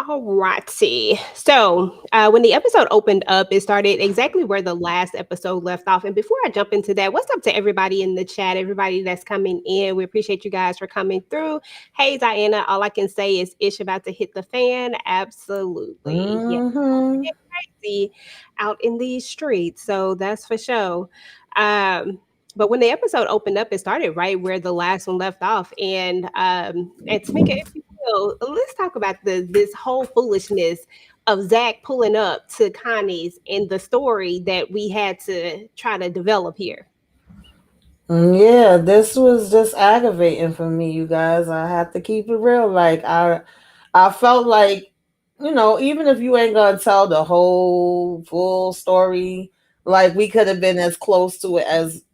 Alrighty. So, when the episode opened up, it started exactly where the last episode left off. And before I jump into that, what's up to everybody in the chat, everybody that's coming in? We appreciate you guys for coming through. Hey, Diana, all I can say is Ish about to hit the fan. Absolutely. Yeah, Mm-hmm. crazy out in these streets. So, that's for sure. Um, but when the episode opened up, it started right where the last one left off. And Tamika, if you will, let's talk about this whole foolishness of Zach pulling up to Connie's and the story that we had to try to develop here. Yeah, this was just aggravating for me, you guys. I have to keep it real. I felt like, even if you ain't gonna tell the whole full story, like we could have been as close to it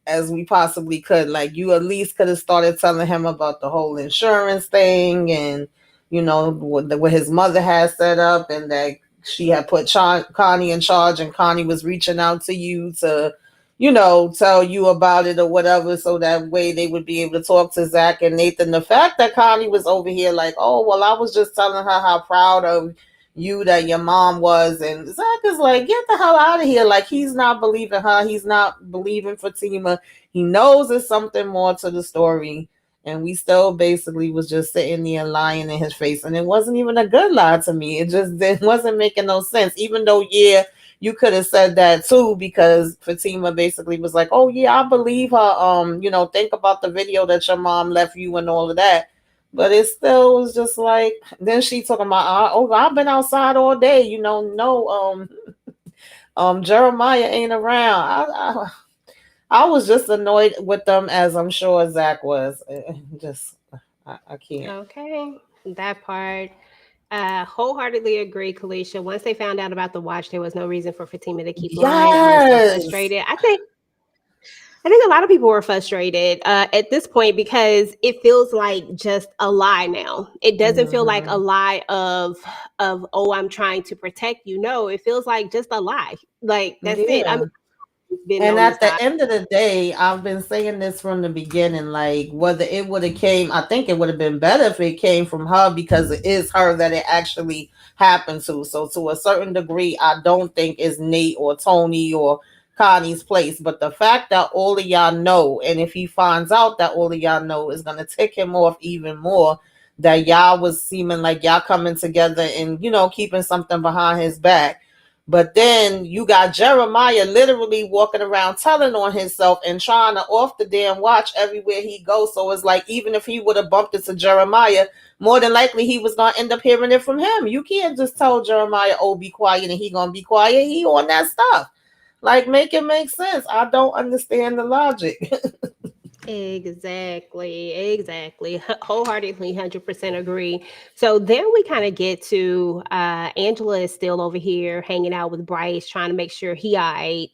as we possibly could. Like you at least could have started telling him about the whole insurance thing and what his mother had set up and that she had put Connie in charge and Connie was reaching out to you to tell you about it or whatever, so that way they would be able to talk to Zach and Nathan. The fact that Connie was over here like, oh, well, I was just telling her how proud of you that your mom was, and Zach is like, get the hell out of here. Like, he's not believing her, he's not believing Fatima. He knows there's something more to the story. And we still basically was just sitting there lying in his face. And it wasn't even a good lie to me. It wasn't making no sense. Even though, yeah, you could have said that too, because Fatima basically was like, "Oh yeah, I believe her. Think about the video that your mom left you and all of that." But it still was just like, then she talking about, "Oh, I've been outside all day. No, Jeremiah ain't around." I was just annoyed with them, as I'm sure Zach was. Just, I can't. Okay, that part. Wholeheartedly agree, Kalisha. Once they found out about the watch, there was no reason for Fatima to keep lying. I was so Yes. frustrated. I think a lot of people were frustrated at this point because it feels like just a lie now. It doesn't feel like a Hmm. lie of oh, I'm trying to protect you. No, it feels like just a lie. Like that's it. Yeah. I've been And on the at the side. end of the day, I've been saying this from the beginning, like whether it would have came, I think it would have been better if it came from her because it is her that it actually happened to. So to a certain degree, I don't think it's Nate or Tony or Connie's place. But the fact that all of y'all know, and if he finds out that all of y'all know, is gonna tick him off even more. That y'all was seeming like y'all coming together and keeping something behind his back, but then you got Jeremiah literally walking around telling on himself and trying to off the damn watch everywhere he goes. So it's like even if he would have bumped into Jeremiah, more than likely he was gonna end up hearing it from him. You can't just tell Jeremiah, "Oh, be quiet," and he gonna be quiet. He on that stuff. Like, make it make sense. I don't understand the logic. Exactly. Wholeheartedly, 100% agree. So then we kind of get to Angela is still over here hanging out with Bryce, trying to make sure he all right.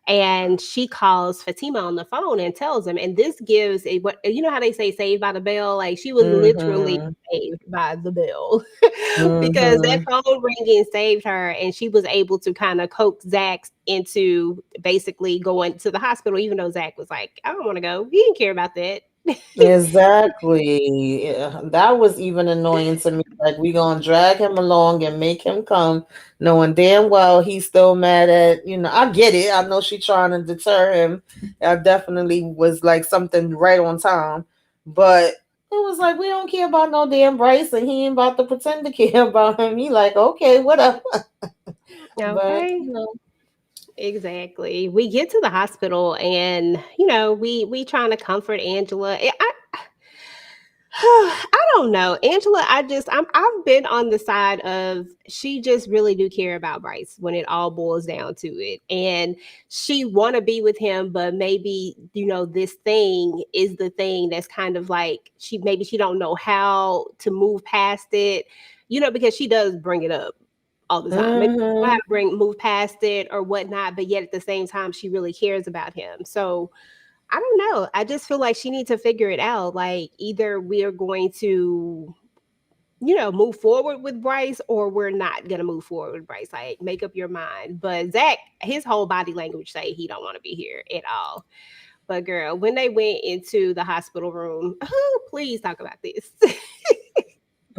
And she calls Fatima on the phone and tells him, and this gives a what you know how they say saved by the bell? Like she was literally Mm-hmm. saved by the bell because that Mm-hmm. phone ringing saved her, and she was able to kind of coax Zach into basically going to the hospital, even though Zach was like, I don't want to go. He didn't care about that. Exactly. Yeah, that was even annoying to me. Like, we gonna drag him along and make him come, knowing damn well he's still mad at, I get it. I know she trying to deter him. I definitely was like something right on time. But it was like, we don't care about no damn Bryce and he ain't about to pretend to care about him. He like, okay, whatever. But, Okay. Exactly. We get to the hospital and we trying to comfort Angela. I don't know. Angela, I've been on the side of she just really do care about Bryce when it all boils down to it. And she want to be with him, but maybe, this thing is the thing that's kind of like she don't know how to move past it. Because she does bring it up all the time. Maybe she don't know how mm-hmm. to move past it or whatnot, but yet at the same time she really cares about him. So I don't know. I just feel like she needs to figure it out. Like either we are going to, move forward with Bryce or we're not gonna move forward with Bryce. Like make up your mind. But Zach, his whole body language say he don't want to be here at all. But girl, when they went into the hospital room, oh, please talk about this.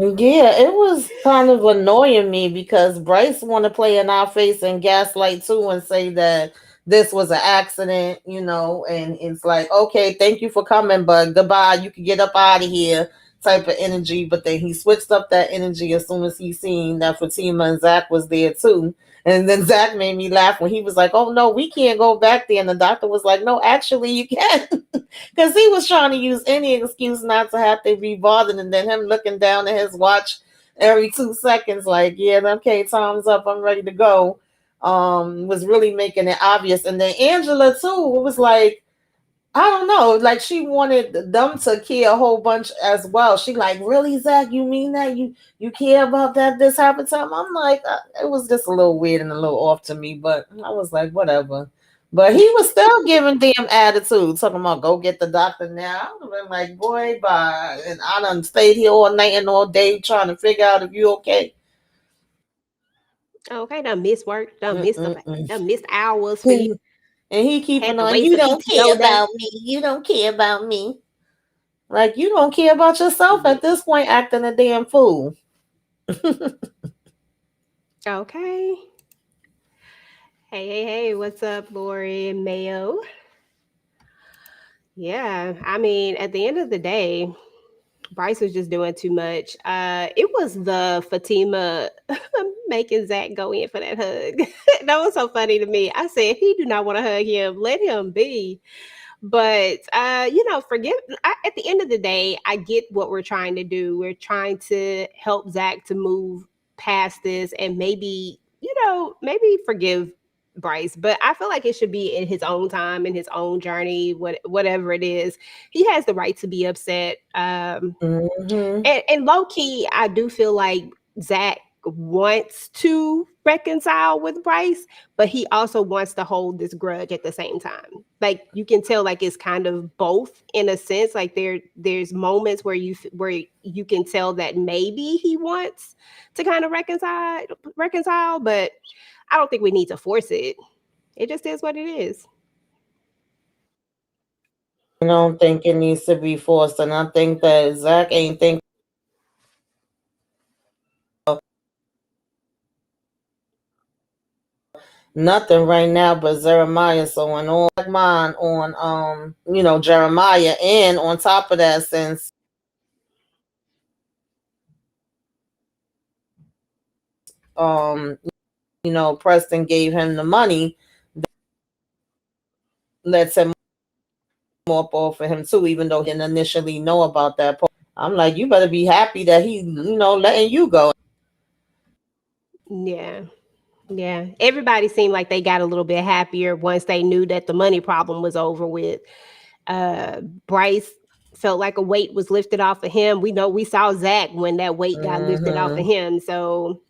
Yeah, it was kind of annoying me because Bryce want to play in our face and gaslight too and say that this was an accident, and it's like, okay, thank you for coming, but goodbye, you can get up out of here type of energy. But then he switched up that energy as soon as he seen that Fatima and Zach was there too. And then Zach made me laugh when he was like, oh no, we can't go back there. And the doctor was like, no, actually you can. Because he was trying to use any excuse not to have to be bothered, and then him looking down at his watch every 2 seconds, like, yeah, okay, time's up, I'm ready to go. Was really making it obvious. And then Angela too, it was like, I don't know, like she wanted them to care a whole bunch as well. She like, really, Zach? You mean that you care about that? This happened to him? I'm like, it was just a little weird and a little off to me, but I was like, whatever. But he was still giving damn attitude, talking about go get the doctor now. I would have been like, boy, bye. And I done stayed here all night and all day trying to figure out if you okay. Okay, done missed work, Mm-mm-mm. done missed hours for you. And he Had keeping to on, waste you the don't care PTO day. about me. You don't care about me. Like you don't care about yourself Yeah. at this point, acting a damn fool. Okay. Hey, hey, hey, what's up, Lori and Mayo? Yeah, I mean, at the end of the day, Bryce was just doing too much. It was the Fatima making Zach go in for that hug. That was so funny to me. I said, he do not want to hug him. Let him be. But forgive. At the end of the day, I get what we're trying to do. We're trying to help Zach to move past this and maybe forgive Bryce. But I feel like it should be in his own time, in his own journey, whatever it is. He has the right to be upset. Hmm. And low key, I do feel like Zach wants to reconcile with Bryce, but he also wants to hold this grudge at the same time. Like you can tell, like it's kind of both in a sense. Like there's moments where you can tell that maybe he wants to kind of reconcile, but I don't think we need to force it. It just is what it is. I don't think it needs to be forced, and I think that Zach ain't thinking nothing right now but Jeremiah. So when all mine on Jeremiah, and on top of that, since um Preston gave him the money, lets him up off of him too, even though he didn't initially know about that part. I'm like, you better be happy that he letting you go. Yeah. Yeah, everybody seemed like they got a little bit happier once they knew that the money problem was over with. Bryce felt like a weight was lifted off of him. We know we saw Zach when that weight got lifted off of Hmm. him. So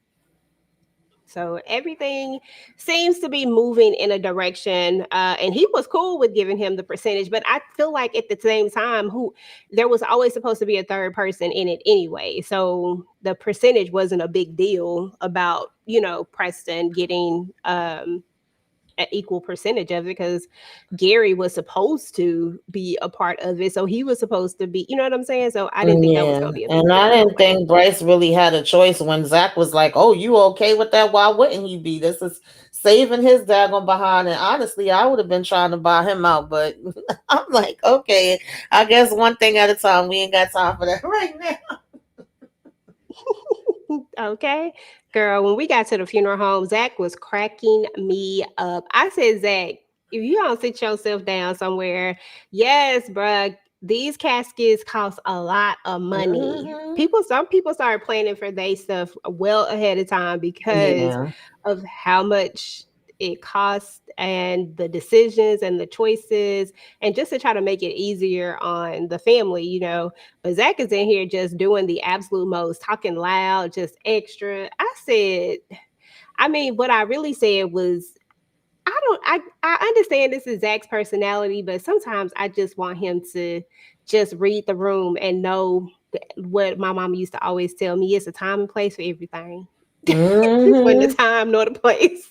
everything seems to be moving in a direction, and he was cool with giving him the percentage. But I feel like at the same time, who there was always supposed to be a third person in it anyway. So the percentage wasn't a big deal about Preston getting an equal percentage of it because Gary was supposed to be a part of it. So he was supposed to be, you know what I'm saying? So I didn't think that was Yeah, going to be a big and I deal didn't anyway. think Bryce really had a choice when Zach was like, "Oh, you okay with that? Why wouldn't he be? This is saving his daggone behind." And honestly, I would have been trying to buy him out, but I'm like, okay, I guess one thing at a time. We ain't got time for that right now. Okay. Girl, when we got to the funeral home, Zach was cracking me up. I said, Zach, if you don't sit yourself down somewhere, yes, bruh, these caskets cost a lot of money. Hmm. Some people started planning for their stuff well ahead of time because Yeah. of how much it costs and the decisions and the choices, and just to try to make it easier on the family. But Zach is in here just doing the absolute most, talking loud, just extra. I said, I mean, what I really said was, I understand this is Zach's personality, but sometimes I just want him to just read the room and know what my mom used to always tell me: it's a time and place for everything. When the Hmm. time nor the place.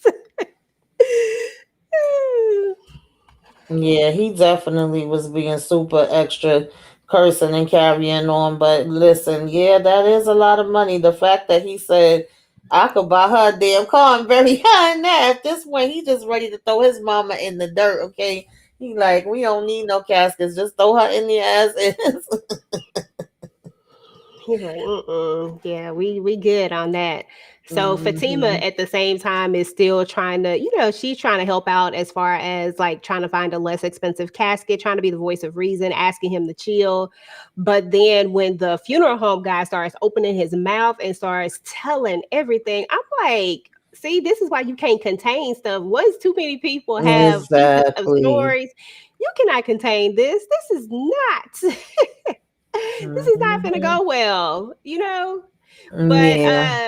Yeah, he definitely was being super extra cursing and carrying on. But listen, yeah, that is a lot of money. The fact that he said I could buy her a damn car and bury her in that. At this point, he just ready to throw his mama in the dirt. Okay, he like we don't need no caskets. Just throw her in the ass. He's like, mm-mm. Yeah, we good on that. So Fatima Hmm. at the same time is still trying to, she's trying to help out as far as like trying to find a less expensive casket, trying to be the voice of reason, asking him to chill. But then when the funeral home guy starts opening his mouth and starts telling everything, I'm like, see, this is why you can't contain stuff. Once too many people have pieces of Exactly. stories, you cannot contain this. This is not. This is not gonna Hmm. go well. But Yeah.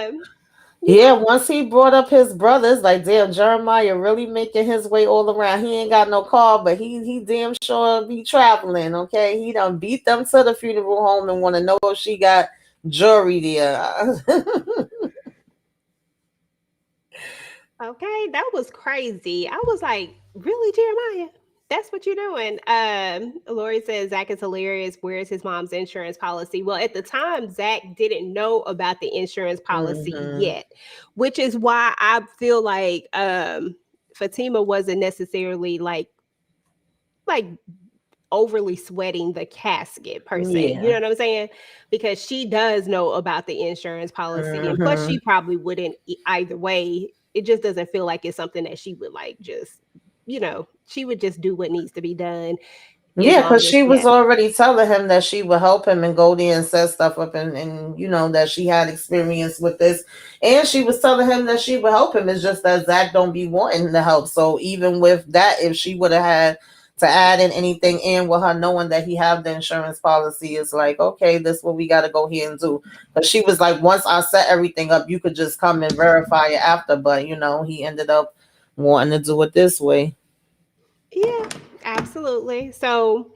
Yeah, yeah, once he brought up his brothers, like damn Jeremiah really making his way all around. He ain't got no car, but he damn sure be traveling. Okay, he done beat them to the funeral home and want to know if she got jury there. okay, that was crazy. I was like, really, Jeremiah? That's what you're doing. Lori says Zach is hilarious. Where's his mom's insurance policy? Well, at the time, Zach didn't know about the insurance policy Hmm. yet, which is why I feel like Fatima wasn't necessarily like overly sweating the casket per se. You Yeah. know what I'm saying? Because she does know about the insurance policy, and plus Hmm. she probably wouldn't either way. It just doesn't feel like it's something that she would like just, she would just do what needs to be done as Yeah, long because as she she was has. already telling him that she would help him and go there and set stuff up and that she had experience with this. And she was telling him that she would help him. It's just that Zach don't be wanting the help. So even with that, if she would have had to add in anything in with her knowing that he have the insurance policy, is like, okay, this is what we got to go here and do. But she was like, once I set everything up, you could just come and verify it after. But, he ended up wanting to do it this way. Yeah, absolutely. So,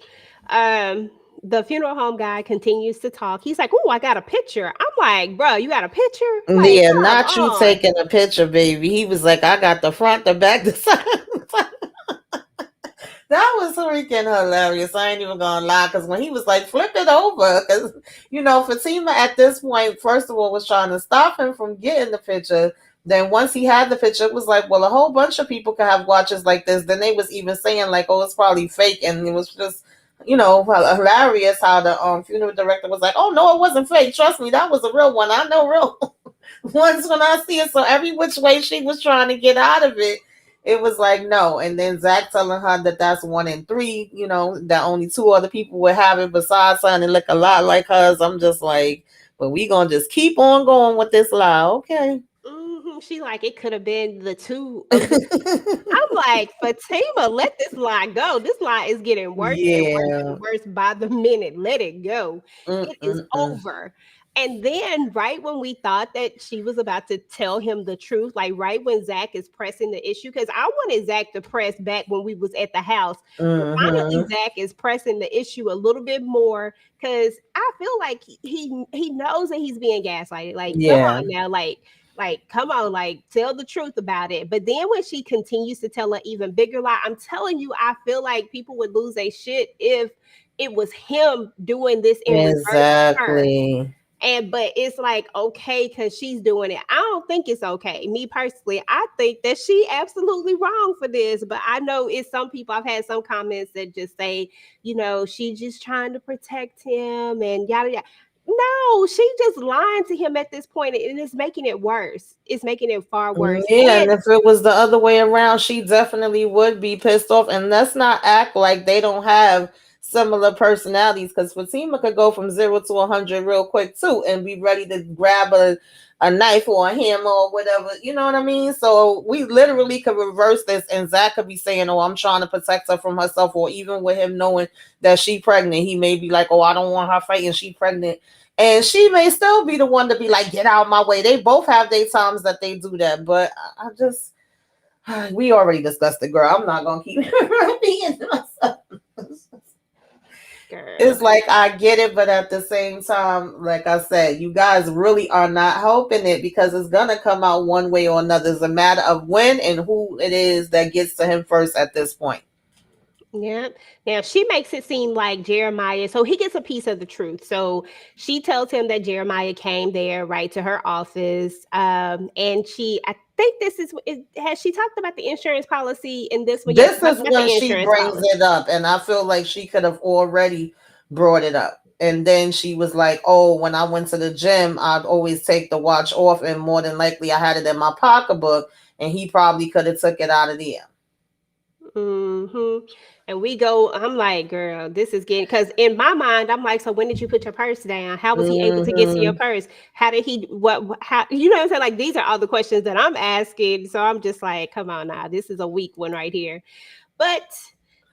um, the funeral home guy continues to talk. He's like, "Oh, I got a picture." I'm like, "Bro, you got a picture? Like, Yeah, come not you on." taking a picture, baby. He was like, I got the front, the back, the side. That was freaking hilarious. I ain't even gonna lie, because when he was like, flip it over, because Fatima at this point, first of all, was trying to stop him from getting the picture. Then once he had the picture, it was like, well, a whole bunch of people could have watches like this. Then they was even saying like, oh, it's probably fake, and it was just, hilarious how the funeral director was like, oh no, it wasn't fake. Trust me, that was a real one. I know real once when I see it. So every which way she was trying to get out of it, it was like no. And then Zach telling her that that's one in three, that only two other people would have it besides her and it look a lot like hers. I'm just like, but we gonna just keep on going with this lie, okay? She like it could have been the two of the. I'm like, Fatima, let this lie go. This lie is getting worse and worse and Yeah. worse by the minute. Let it go. It is Mm-mm-mm. over. And then, right when we thought that she was about to tell him the truth, like right when Zach is pressing the issue, because I wanted Zach to press back when we was at the house, but finally Mm-hmm. Zach is pressing the issue a little bit more because I feel like he knows that he's being gaslighted. Like, come Yeah. on now, like, come on, like, tell the truth about it. But then when she continues to tell an even bigger lie, I'm telling you, I feel like people would lose their shit if it was him doing this in reverse to her. Exactly. But it's like okay because she's doing it. I don't think it's okay. Me personally, I think that she absolutely wrong for this. But I know it's some people. I've had some comments that just say, she's just trying to protect him and yada yada. No, she just lying to him at this point, and it's making it worse. It's making it far worse. Yeah, and And if it was the other way around, she definitely would be pissed off. And let's not act like they don't have similar personalities, because Fatima could go from 0 to 100 real quick too, and be ready to grab a knife or a hammer or whatever. You know what I mean? So we literally could reverse this, and Zach could be saying, "Oh, I'm trying to protect her from herself," or even with him knowing that she pregnant, he may be like, "Oh, I don't want her fighting. She pregnant." And she may still be the one to be like, get out of my way. They both have their times that they do that. But I just, we already discussed it, girl. I'm not going to keep repeating myself. girl, It's like, I get it. But at the same time, like I said, you guys really are not helping it, because it's going to come out one way or another. It's a matter of when and who it is that gets to him first at this point. Yeah. Now she makes it seem like Jeremiah, so he gets a piece of the truth. So she tells him that Jeremiah came there right to her office. And I think has she talked about the insurance policy in this one? Yeah, she This talked is about when the she insurance brings policy. it up, and I feel like she could have already brought it up. And then she was like, "Oh, when I went to the gym, I'd always take the watch off, and more than likely, I had it in my pocketbook, and he probably could have took it out of there." Hmm. And we go, I'm like, girl, this is getting, because in my mind, I'm like, so when did you put your purse down? How was he able to get to your Hmm. purse? How did he, how, you know what I'm saying? Like, these are all the questions that I'm asking. So I'm just like, come on now, this is a weak one right here. But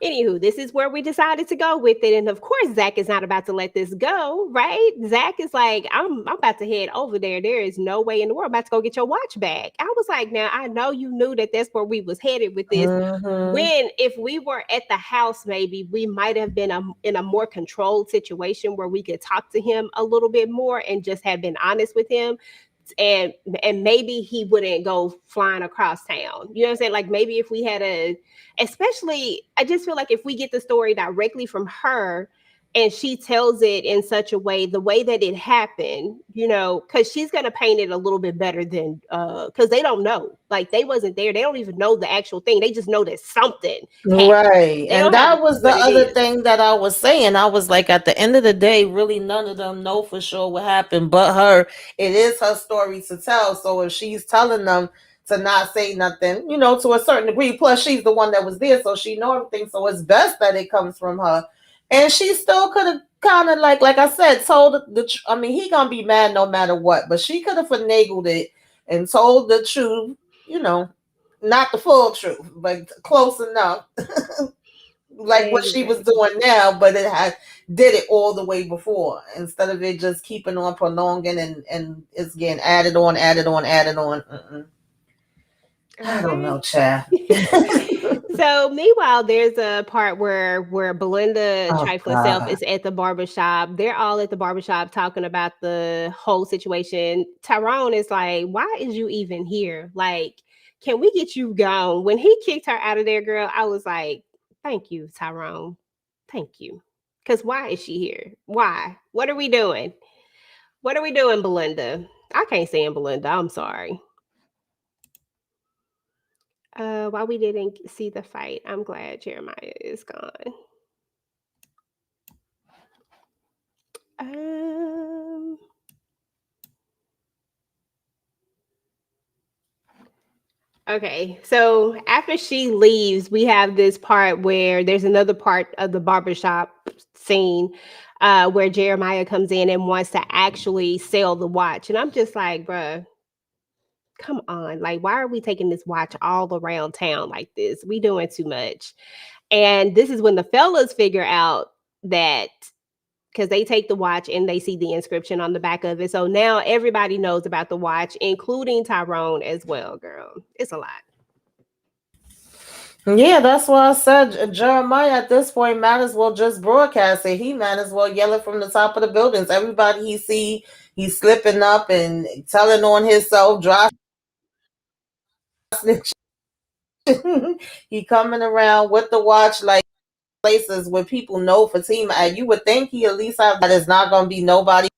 anywho, this is where we decided to go with it. And of course, Zach is not about to let this go, right? Zach is like, I'm about to head over there. There is no way in the world I'm about to go get your watch back. I was like, now I know you knew that that's where we was headed with this. Hmm. When if we were at the house, maybe we might have been in a more controlled situation where we could talk to him a little bit more and just have been honest with him, and maybe he wouldn't go flying across town. You know what I'm saying? Like maybe if we had especially, I just feel like if we get the story directly from her and she tells it in such a way, the way that it happened, because she's gonna paint it a little bit better than because they don't know, like they wasn't there, they don't even know the actual thing, they just know that something happened. Right. They And don't have a that clue was the what it other is. thing that I was saying. I was like, at the end of the day, really none of them know for sure what happened but her. It is her story to tell. So if she's telling them to not say nothing, to a certain degree, plus she's the one that was there, so she know everything. So it's best that it comes from her. And she still could have kind of like I said, told I mean, he gonna be mad no matter what, but she could have finagled it and told the truth, you know, not the full truth, but close enough, like what she was Exactly. doing now, but it had did it all the way before instead of it just keeping on prolonging and it's getting added on, added on, added on. Mm-mm. I don't Okay. know, Chad. So meanwhile, there's a part where Belinda Oh Trifling Self God. is at the barbershop. They're all at the barbershop talking about the whole situation. Tyrone is like, why is you even here? Like, can we get you gone? When he kicked her out of there, girl, I was like, thank you, Tyrone. Thank you. Because why is she here? Why? What are we doing? What are we doing, Belinda? I can't stand Belinda. I'm sorry. While we didn't see the fight, I'm glad Jeremiah is gone. Um, okay, so after she leaves, we have this part where there's another part of the barbershop scene where Jeremiah comes in and wants to actually sell the watch. And I'm just like, bruh, come on. Like, why are we taking this watch all around town like this? We doing too much. And this is when the fellas figure out that because they take the watch and they see the inscription on the back of it. So now everybody knows about the watch, including Tyrone as well, girl. It's a lot. Yeah, that's why I said Jeremiah at this point might as well just broadcast it. He might as well yell it from the top of the buildings. Everybody he see, he's slipping up and telling on himself, dry snitch. He coming around with the watch like places where people know Fatima. And you would think he at least have that is not going to be nobody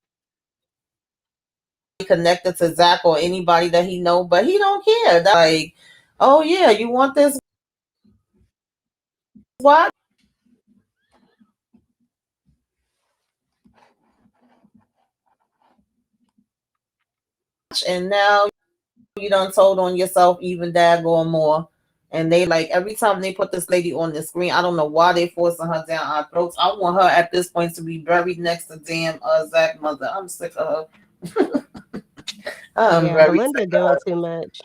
connected to Zach or anybody that he know, but he don't care. That's like, oh yeah, you want this watch? And now you done told on yourself even daggone more. And they like every time they put this lady on the screen, I don't know why they forcing her down our throats. I want her at this point to be buried next to damn Zach mother. I'm sick of her. I'm Yeah, very Belinda sick of doing her. too much.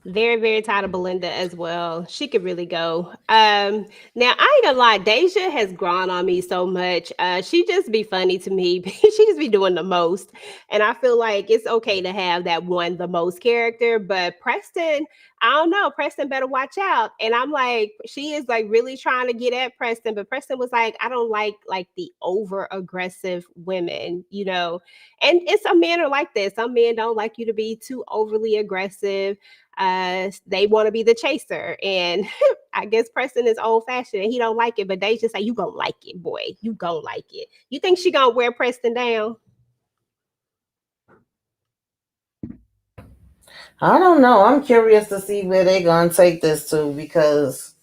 Very, very tired of Belinda as well. She could really go. Now I ain't gonna lie, Deja has grown on me so much. She just be funny to me. She just be doing the most. And I feel like it's okay to have that one the most character, but Preston, I don't know. Preston better watch out. And I'm like, she is like really trying to get at Preston, but Preston was like, I don't like the over aggressive women. And it's some men are like this. Some men don't like you to be too overly aggressive. They want to be the chaser, and I guess Preston is old fashioned and he don't like it. But they just say, "You gonna like it, boy. You gonna like it." You think she gonna wear Preston down? I don't know. I'm curious to see where they gonna take this to because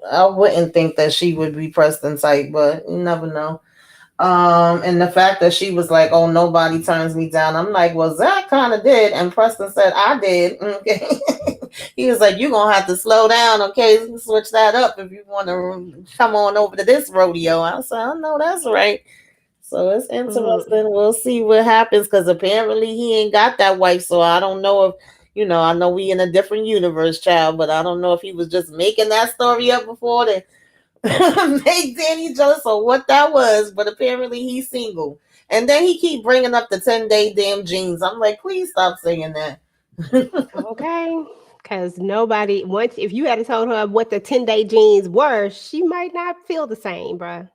I wouldn't think that she would be Preston type, but you never know. And the fact that she was like, "Oh, nobody turns me down," I'm like, "Well, Zach kind of did," and Preston said, "I did." Okay, he was like, "You gonna have to slow down, okay? Switch that up if you want to come on over to this rodeo." I said, "I know that's right." So it's Mm. interesting. We'll see what happens because apparently he ain't got that wife. So I don't know if I know we in a different universe, child, but I don't know if he was just making that story up before to make Danny jealous or what that was. But apparently he's single, and then he keep bringing up the 10-day damn jeans. I'm like, please stop saying that. Okay. Because nobody, once, if you had told her what the 10-day jeans were, she might not feel the same, bruh.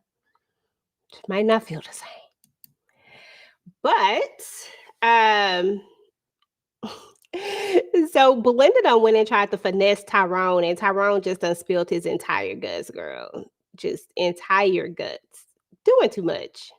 She might not feel the same. But, um, so Belinda done went and tried to finesse Tyrone, and Tyrone just done spilled his entire guts, girl. Just entire guts. Doing too much.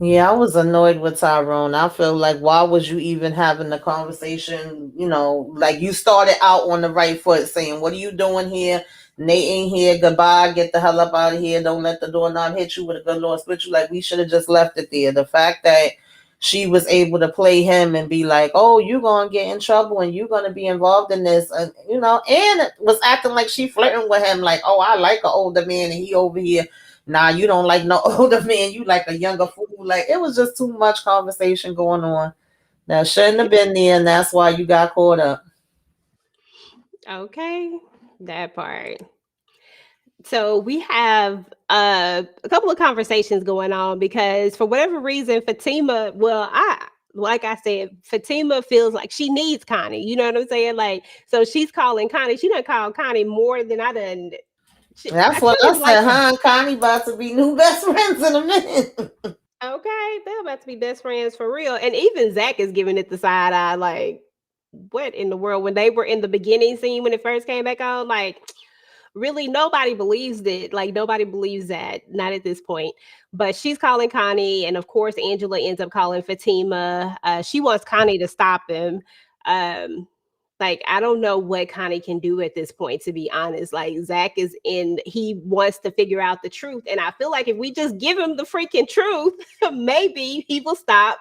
Yeah, I was annoyed with Tyrone. I feel like why was you even having the conversation? Like you started out on the right foot saying, "What are you doing here? Nate ain't here. Goodbye. Get the hell up out of here. Don't let the doorknob hit you with a good Lord split you." Like we should have just left it there. The fact that she was able to play him and be like, "Oh, you gonna get in trouble and you gonna be involved in this," and was acting like she flirting with him, like, "Oh, I like an older man and he over here." Nah, you don't like no older man. You like a younger fool. Like it was just too much conversation going on. That shouldn't have been there, and that's why you got caught up. Okay, that part. So we have a couple of conversations going on because for whatever reason, Fatima, well, I like I said, Fatima feels like she needs Connie. You know what I'm saying? Like, so she's calling Connie. She done called Connie more than I done. I That's what can't I even like. said. Huh? Connie about to be new best friends in a minute. Okay, they're about to be best friends for real. And even Zach is giving it the side eye, like, what in the world? When they were in the beginning scene when it first came back on, like, really nobody believes it. Like nobody believes that, not at this point. But she's calling Connie, and of course Angela ends up calling Fatima. She wants Connie to stop him. Um, like I don't know what Connie can do at this point, to be honest. Like Zach is in, he wants to figure out the truth, and I feel like if we just give him the freaking truth, maybe he will stop.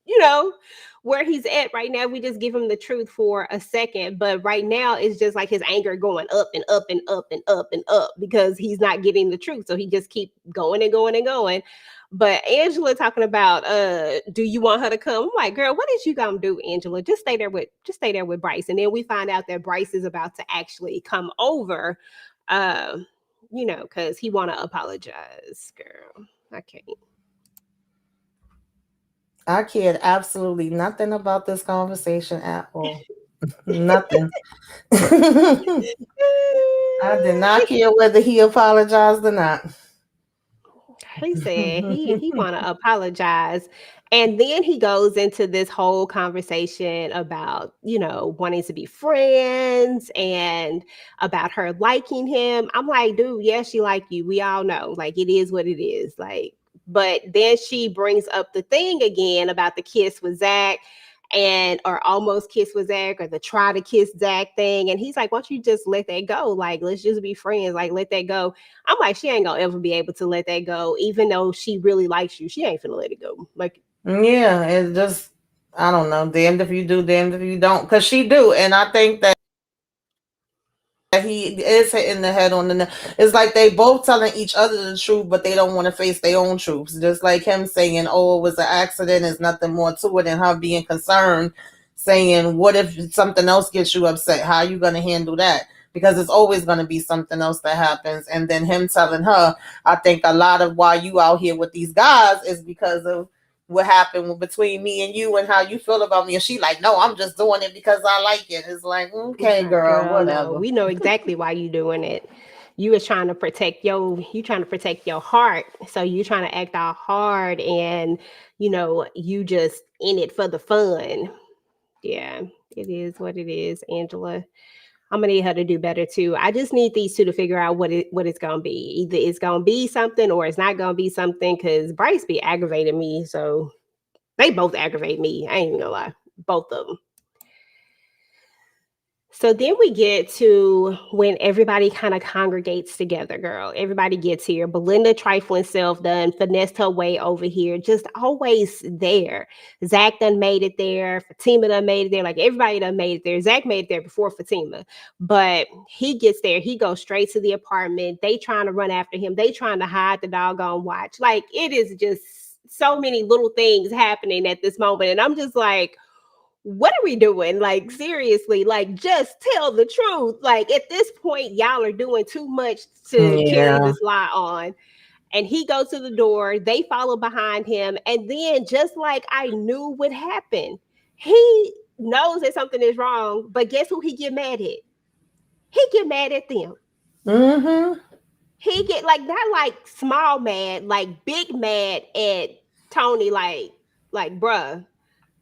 You know, where he's at right now. We just give him the truth for a second, but right now it's just like his anger going up and up and up and up and up because he's not getting the truth. So he just keep going and going and going. But Angela talking about, do you want her to come? I'm like, girl, what is you gonna do, Angela? Just stay there with Bryce, and then we find out that Bryce is about to actually come over, uh, because he want to apologize, girl. I can't. I cared absolutely nothing about this conversation at all. Nothing. I did not care whether he apologized or not. He said he want to apologize, and then he goes into this whole conversation about wanting to be friends and about her liking him. I'm like, dude, yeah, she like you. We all know, like it is what it is. Like, but then she brings up the thing again about the kiss with Zach. And or almost kiss with Zach, or the try to kiss Zach thing. And he's like, why don't you just let that go? Like, let's just be friends. Like, let that go. I'm like, she ain't gonna ever be able to let that go, even though she really likes you. She ain't finna let it go. Like, Yeah, it just I don't know. Damned if you do, damned if you don't. Cause she do, and I think that he is hitting the head on the neck. It's like they both telling each other the truth, but they don't want to face their own truths. Just like him saying, "Oh, it was an accident. There's nothing more to it," and her being concerned, saying, "What if something else gets you upset? How are you gonna handle that?" Because it's always gonna be something else that happens. And then him telling her, "I think a lot of why you out here with these guys is because of." What happened between me and you and how you feel about me, and she like, no, I'm just doing it because I like it. It's like, okay, like, girl, girl, no, whatever. we know exactly why you doing it. You trying to protect your heart. So you trying to act all hard, and you just in it for the fun. Yeah, it is what it is, Angela. I'm gonna need her to do better too. I just need these two to figure out what it's gonna be. Either it's gonna be something or it's not gonna be something. Cause Bryce be aggravating me, so they both aggravate me. I ain't even gonna lie, both of them. So then we get to when everybody kind of congregates together, girl. Everybody gets here. Belinda trifling self done, finessed her way over here, just always there. Zach done made it there. Fatima done made it there. Like everybody done made it there. Zach made it there before Fatima. But he gets there. He goes straight to the apartment. They trying to run after him. They trying to hide the doggone watch. Like it is just so many little things happening at this moment. And I'm just like, what are we doing? Like, seriously, like, just tell the truth. Like, at this point, y'all are doing too much to carry Yeah. this lie on. And he goes to the door, they follow behind him. And then, just like I knew would happen, he knows that something is wrong, but guess who he get mad at? He get mad at them. Mm-hmm. He get like not like small mad, like big mad at Tony, like bruh,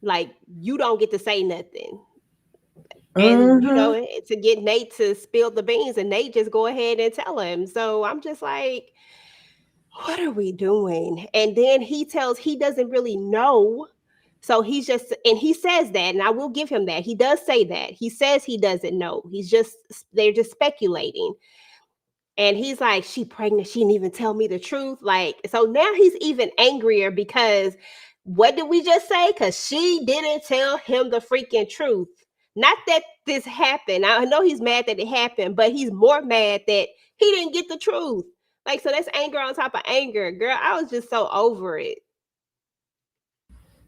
like you don't get to say nothing. And Mm-hmm. to get Nate to spill the beans, and Nate just go ahead and tell him. So I'm just like, what are we doing? And then he doesn't really know. So he's just, and he says that, and I will give him that. He does say that. He says he doesn't know. They're just speculating. And he's like, she pregnant. She didn't even tell me the truth. Like, so now he's even angrier because what did we just say? Because she didn't tell him the freaking truth. Not that this happened. I know he's mad that it happened, but he's more mad that he didn't get the truth. Like, so that's anger on top of anger. Girl, I was just so over it.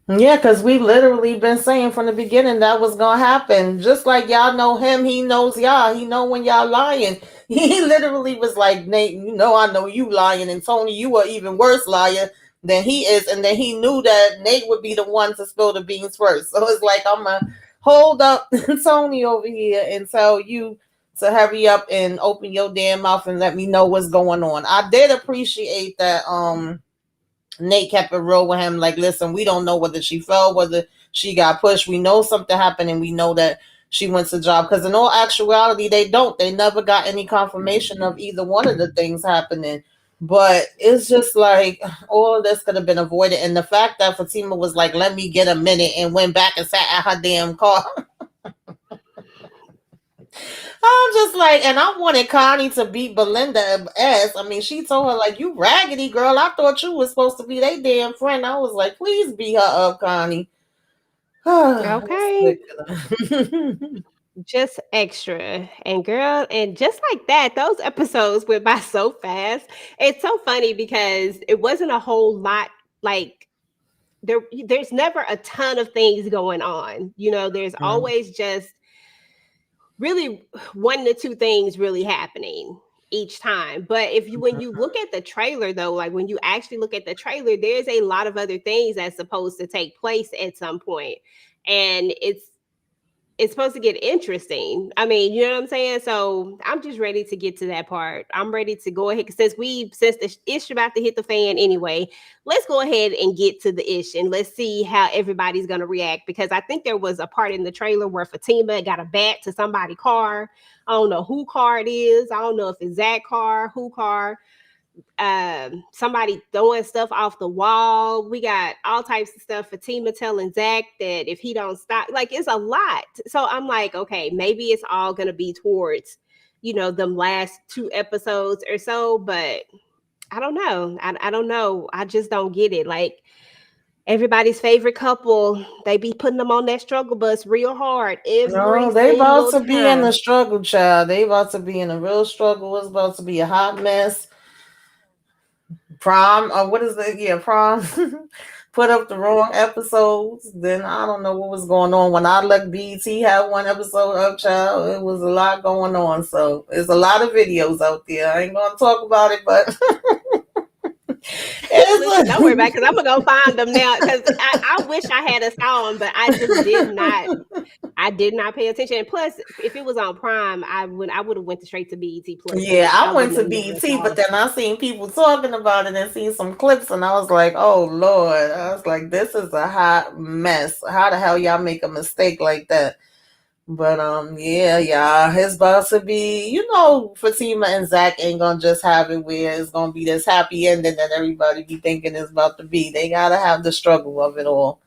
Yeah, because we literally been saying from the beginning that was gonna happen. Just like y'all know him, he knows y'all. He know when y'all lying. He literally was like, Nate, you know I know you lying, and Tony, you are even worse liar than he is. And then he knew that Nate would be the one to spill the beans first. So it's like I'm gonna hold up Tony over here and tell you to hurry up and open your damn mouth and let me know what's going on. I did appreciate that Nate kept it real with him. Like, listen, we don't know whether she fell, whether she got pushed. We know something happened, and we know that she went to job. Because in all actuality, they don't. They never got any confirmation of either one of the things happening. But it's just like all of this could have been avoided. And the fact that Fatima was like, "Let me get a minute," and went back and sat at her damn car. I'm just like, and I wanted Connie to beat Belinda ass. I mean, she told her like, "You raggedy girl. I thought you was supposed to be their damn friend." I was like, "Please beat her up, Connie." It's Okay. ridiculous. Just extra. And girl, and just like that, those episodes went by so fast. It's so funny because it wasn't a whole lot like there's never a ton of things going on. There's always just really one to two things really happening each time. But when you look at the trailer though, like when you actually look at the trailer, there's a lot of other things that's supposed to take place at some point. And it's supposed to get interesting. I mean, you know what I'm saying? So I'm just ready to get to that part. I'm ready to go ahead since the ish about to hit the fan anyway. Let's go ahead and get to the ish and let's see how everybody's gonna react because I think there was a part in the trailer where Fatima got a bat to somebody's car. I don't know who car it is. I don't know if it's Zach car, who car, somebody throwing stuff off the wall. We got all types of stuff. Fatima telling Zach that if he don't stop, like it's a lot. So I'm like, okay, maybe it's all gonna be towards, them last two episodes or so. But I don't know. I don't know. I just don't get it. Like everybody's favorite couple, they be putting them on that struggle bus real hard every No, they about single to be in the time. struggle, child. They about to be in a real struggle. It's about to be a hot mess. Prom, or what is it? Yeah, prom. Put up the wrong episodes. Then I don't know what was going on. When I looked, BT had one episode up, child. It was a lot going on. So there's a lot of videos out there. I ain't gonna talk about it, but Listen, don't worry about it's it because I'm gonna go find them now because I will wish I had a song, but I just did not. I did not pay attention. And plus, if it was on Prime, I would have went straight to BET Plus, Yeah, and I I went wouldn't to have never BET, but saw. then I seen people talking about it and seen some clips, and I was like, "Oh Lord!" I was like, "This is a hot mess. How the hell y'all make a mistake like that?" But yeah, yeah, it's about to be. You know, Fatima and Zach ain't gonna just have it where it's gonna be this happy ending that everybody be thinking it's about to be. They gotta have the struggle of it all.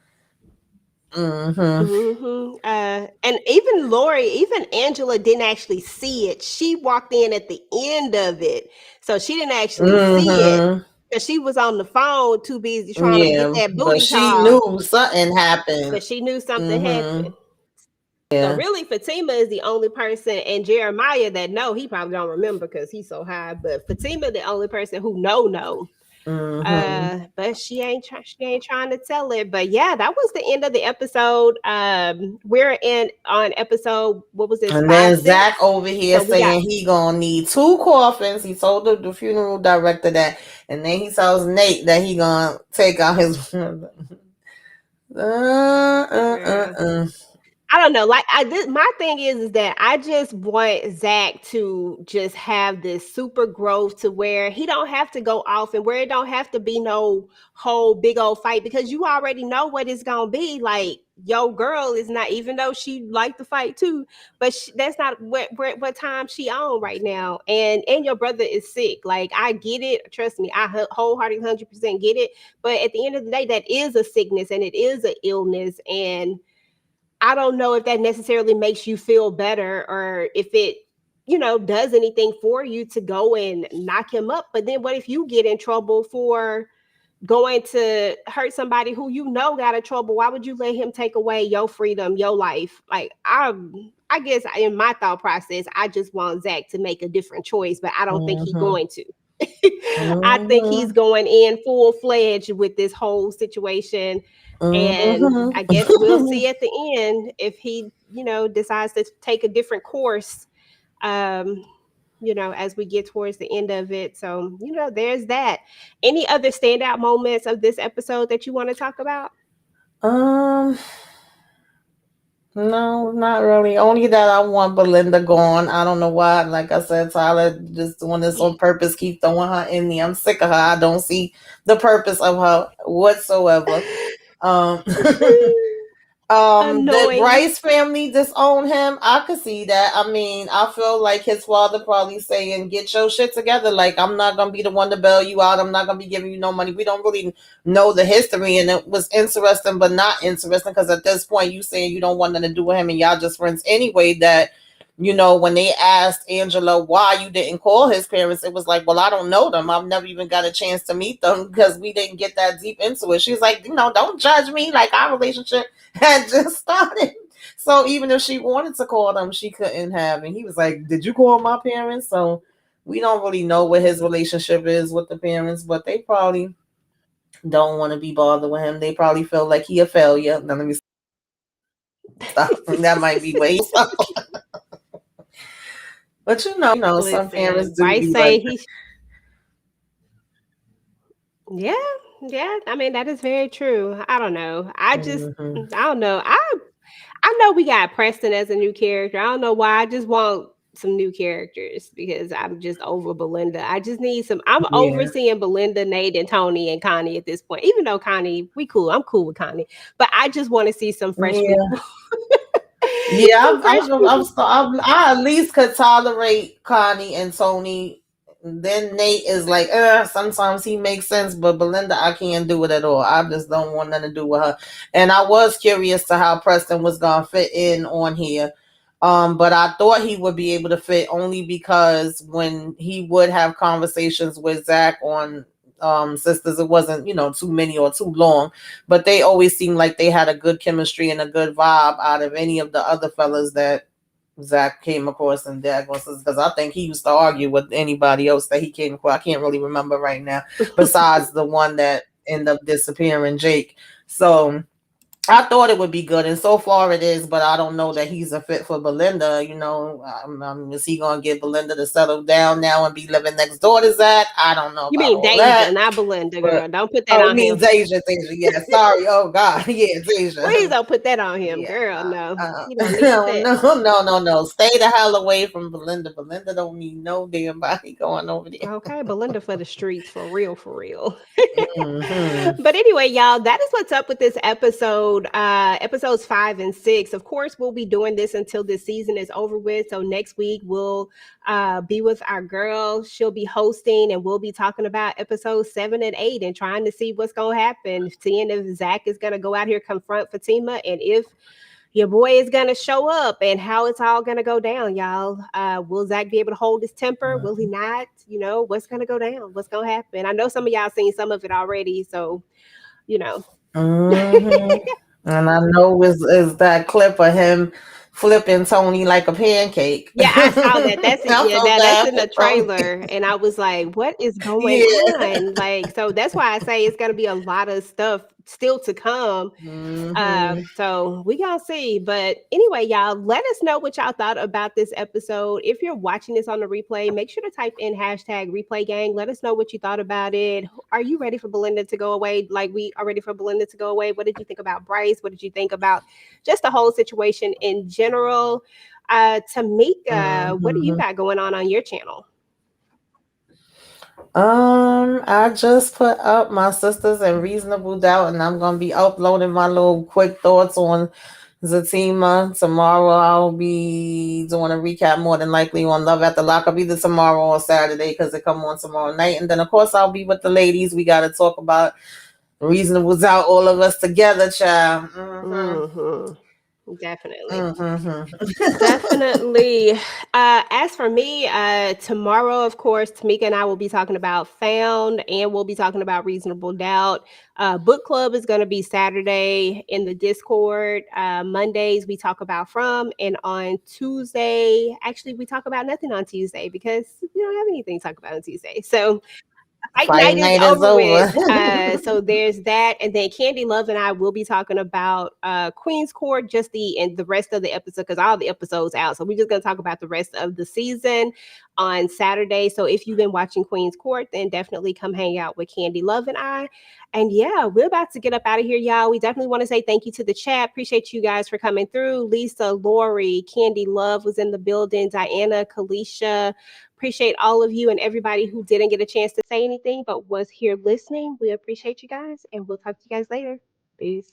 Mm-hmm. And even Lori, even Angela didn't actually see it. She walked in at the end of it, so she didn't actually see it Mm-hmm. because she was on the phone, too busy trying to get Yeah, that but booty she call. knew something happened. But she knew something Mm-hmm. happened. So Yeah. really, Fatima is the only person, and Jeremiah that know he probably don't remember because he's so high. But Fatima, the only person who know. Mm-hmm. But she ain't trying to tell it. But yeah, that was the end of the episode. We're in on episode, what was this, And five, then Zach six? over here So we got saying he gonna need two coffins. He told the funeral director that, and then he tells Nate that he gonna take out his. girl. I don't know. Like my thing is that I just want Zach to just have this super growth to where he don't have to go off and where it don't have to be no whole big old fight because you already know what it's gonna be. Like your girl is not, even though she like to fight too, but that's not what time she on right now. And your brother is sick. Like I get it. Trust me, I wholeheartedly 100% get it. But at the end of the day, that is a sickness and it is an illness and I don't know if that necessarily makes you feel better or if it, does anything for you to go and knock him up. But then what if you get in trouble for going to hurt somebody who got in trouble? Why would you let him take away your freedom, your life? Like I guess in my thought process, I just want Zach to make a different choice, but I don't think he's Mm-hmm. going to. I think he's Mm-hmm. going in full fledged with this whole situation. And I guess we'll Mm-hmm. see at the end if he, decides to take a different course, um, as we get towards the end of it. So, there's that. Any other standout moments of this episode that you want to talk about? um. No, not really. Only that I want Belinda gone. I don't know why. Like I said, Tyler just doing this on purpose, keep throwing her in me. I'm sick of her. I don't see the purpose of her whatsoever. Um the Annoying. Bryce family disown him. I could see that. I mean, I feel like his father probably saying, "Get your shit together. Like, I'm not gonna be the one to bail you out. I'm not gonna be giving you no money." We don't really know the history, and it was interesting, but not interesting because at this point, you saying you don't want nothing to do with him, and y'all just friends anyway. That when they asked Angela why you didn't call his parents, it was like, "Well, I don't know them. I've never even got a chance to meet them because we didn't get that deep into it." She's like, "Don't judge me. Like our relationship had just started." So even if she wanted to call them, she couldn't have. And he was like, "Did you call my parents?" So we don't really know what his relationship is with the parents, but they probably don't want to be bothered with him. They probably feel like he a failure. Now let me stop. That might be way so. But some parents Listen, do Bryce be like say yeah, yeah. I mean, that is very true. I don't know. hmm I don't know. I know we got Preston as a new character. I don't know why. I just want some new characters because I'm just over Belinda. I just need some. I'm yeah. overseeing Belinda, Nate, and Tony and Connie at this point. Even though Connie, we cool. I'm cool with Connie, but I just want to see some fresh Yeah. people. Yeah, Some fresh people. I at least could tolerate Connie and Tony. Then Nate is like, sometimes he makes sense, but Belinda, I can't do it at all. I just don't want nothing to do with her. And I was curious to how Preston was gonna fit in on here. But I thought he would be able to fit only because when he would have conversations with Zach on sisters, it wasn't, too many or too long, but they always seemed like they had a good chemistry and a good vibe out of any of the other fellas that Zach came across in Dagon because I think he used to argue with anybody else that he came across. I can't really remember right now, besides the one that ended up disappearing, Jake. So I thought it would be good, and so far it is. But I don't know that he's a fit for Belinda. Is he gonna get Belinda to settle down now and be living next door to Zach? I don't know You about mean all that. Deja, not Belinda, But girl. Don't put that oh, it on means him. Asia, Asia. Yeah, sorry. Oh God, yeah, it's Please Asia. don't put that on him, Yeah, girl. No, he don't need no, that. no. Stay the hell away from Belinda. Belinda don't need no damn body going over there. Okay, Belinda for the streets, for real, for real. Hmm. But anyway, y'all, that is what's up with this episode. Episodes 5 and 6. Of course, we'll be doing this until this season is over with. So next week we'll be with our girl. She'll be hosting, and we'll be talking about episodes 7 and 8 and trying to see what's gonna happen. Seeing if Zach is gonna go out here confront Fatima, and if your boy is gonna show up, and how it's all gonna go down, y'all. Will Zach be able to hold his temper? Will he not? What's gonna go down? What's gonna happen? I know some of y'all seen some of it already, so you know. Hmm. And I know is that clip of him flipping Tony like a pancake. Yeah, I saw that. That's it. I'm Yeah, so that's bad in for the Tony. trailer, and I was like, "What is going Yeah. on?" Like, so that's why I say it's gonna be a lot of stuff still to come. Hmm. So we gonna see. But anyway, y'all, let us know what y'all thought about this episode. If you're watching this on the replay, make sure to type in hashtag replay gang. Let us know what you thought about it. Are you ready for Belinda to go away? Like we are ready for Belinda to go away. What did you think about Bryce? What did you think about just the whole situation in general? Tamika, what do you Hmm. got going on your channel? I just put up my sisters in reasonable doubt, and I'm gonna be uploading my little quick thoughts on Zatima. Tomorrow I'll be doing a recap more than likely on Love at the Lockup either tomorrow or Saturday because it come on tomorrow night. And then of course I'll be with the ladies. We gotta talk about reasonable doubt, all of us together, child. Hmm. Mm-hmm. Definitely. Hmm. Definitely. As for me, tomorrow, of course, Tamika and I will be talking about Found, and we'll be talking about Reasonable Doubt. Book club is going to be Saturday in the Discord. Mondays, we talk about From, and on Tuesday, actually, we talk about nothing on Tuesday because we don't have anything to talk about on Tuesday. So fight Fight night is night is over with. over. So there's that, and then Candy Love and I will be talking about Queen's Court, just the rest of the episode because all the episodes out. So we're just gonna talk about the rest of the season on Saturday. So if you've been watching Queen's Court, then definitely come hang out with Candy Love and I. And yeah, we're about to get up out of here, y'all. We definitely want to say thank you to the chat. Appreciate you guys for coming through. Lisa, Lori, Candy Love was in the building. Diana, Kalisha, appreciate all of you and everybody who didn't get a chance to say anything but was here listening. We appreciate you guys, and we'll talk to you guys later. Peace.